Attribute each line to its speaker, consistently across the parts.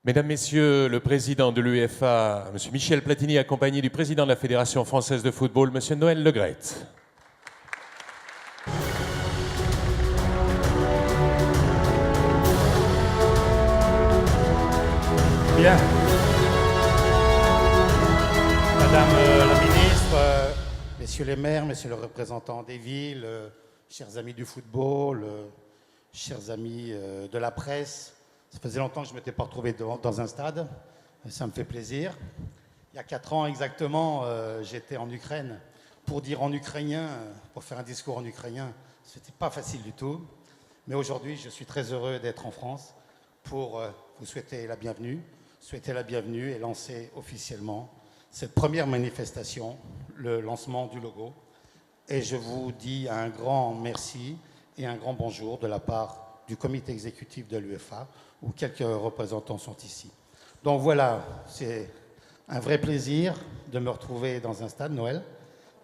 Speaker 1: Mesdames, Messieurs, le président de l'UEFA, M. Michel Platini, accompagné du président de la Fédération française de football, M. Noël Le Graët.
Speaker 2: Bien. Madame la ministre, messieurs les maires, messieurs les représentants des villes, chers amis du football, chers amis de la presse, ça faisait longtemps que je ne m'étais pas retrouvé dans un stade, ça me fait plaisir. Il y a 4 ans exactement, j'étais en Ukraine. Pour dire en ukrainien, pour faire un discours en ukrainien, ce n'était pas facile du tout. Mais aujourd'hui, je suis très heureux d'être en France pour vous souhaiter la bienvenue et lancer officiellement cette première manifestation, le lancement du logo. Et je vous dis un grand merci et un grand bonjour de la part du comité exécutif de l'UEFA, où quelques représentants sont ici. Donc voilà, c'est un vrai plaisir de me retrouver dans un stade, Noël.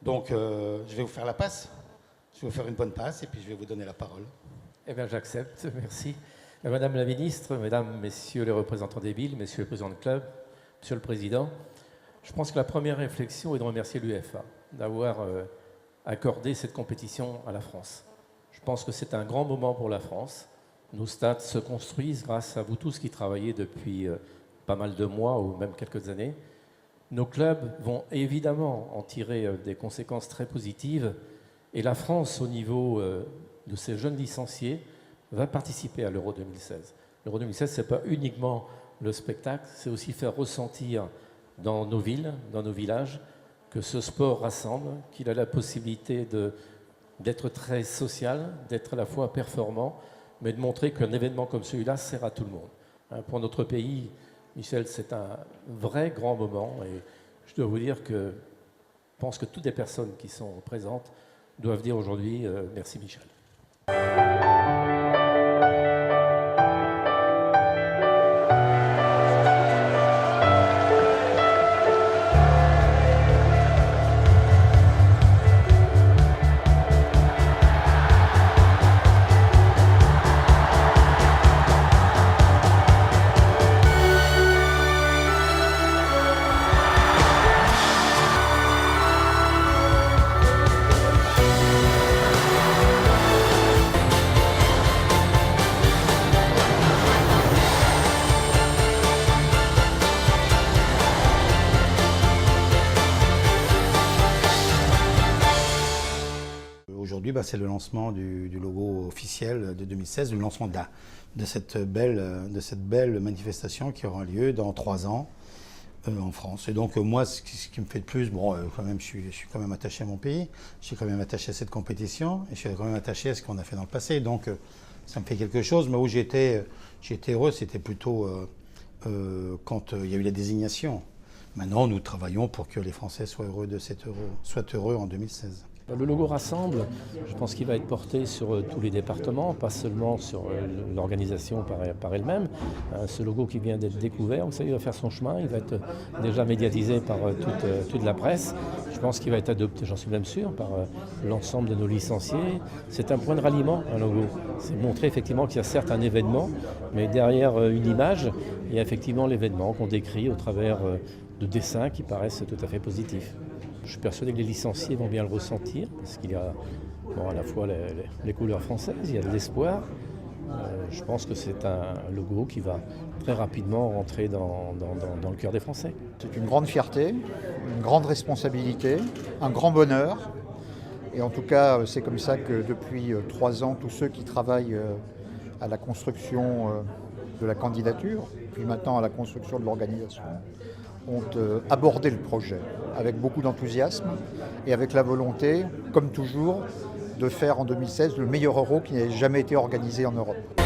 Speaker 2: Donc je vais vous faire la passe, je vais vous faire une bonne passe et puis je vais vous donner la parole.
Speaker 3: Eh bien j'accepte, merci. Madame la ministre, mesdames, messieurs les représentants des villes, messieurs les présidents de club, monsieur le président, je pense que la première réflexion est de remercier l'UEFA d'avoir accordé cette compétition à la France. Je pense que c'est un grand moment pour la France. Nos stades se construisent grâce à vous tous qui travaillez depuis pas mal de mois ou même quelques années. Nos clubs vont évidemment en tirer des conséquences très positives et la France, au niveau de ses jeunes licenciés, va participer à l'Euro 2016. L'Euro 2016, ce n'est pas uniquement le spectacle, c'est aussi faire ressentir dans nos villes, dans nos villages, que ce sport rassemble, qu'il a la possibilité d'être très social, d'être à la fois performant, mais de montrer qu'un événement comme celui-là sert à tout le monde. Pour notre pays, Michel, c'est un vrai grand moment et je dois vous dire que je pense que toutes les personnes qui sont présentes doivent dire aujourd'hui merci Michel.
Speaker 2: Aujourd'hui, c'est le lancement du logo officiel de 2016, le lancement de cette belle manifestation qui aura lieu dans 3 ans en France. Et donc moi, ce qui me fait le plus, quand même, je suis quand même attaché à mon pays, je suis quand même attaché à cette compétition, et je suis quand même attaché à ce qu'on a fait dans le passé. Donc ça me fait quelque chose, mais où j'étais heureux, c'était plutôt quand il y a eu la désignation. Maintenant, nous travaillons pour que les Français soient heureux de cet euro, soient heureux en 2016.
Speaker 3: Le logo rassemble, je pense qu'il va être porté sur tous les départements, pas seulement sur l'organisation par elle-même. Ce logo qui vient d'être découvert, vous savez, il va faire son chemin, il va être déjà médiatisé par toute la presse. Je pense qu'il va être adopté, j'en suis même sûr, par l'ensemble de nos licenciés. C'est un point de ralliement, un logo. C'est montrer effectivement qu'il y a certes un événement, mais derrière une image, il y a effectivement l'événement qu'on décrit au travers de dessins qui paraissent tout à fait positifs. Je suis persuadé que les licenciés vont bien le ressentir, parce qu'il y a à la fois les couleurs françaises, il y a de l'espoir. Je pense que c'est un logo qui va très rapidement rentrer dans le cœur des Français.
Speaker 4: C'est une grande fierté, une grande responsabilité, un grand bonheur. Et en tout cas, c'est comme ça que depuis 3 ans, tous ceux qui travaillent à la construction de la candidature, puis maintenant à la construction de l'organisation, ont abordé le projet avec beaucoup d'enthousiasme et avec la volonté, comme toujours, de faire en 2016 le meilleur Euro qui n'ait jamais été organisé en Europe.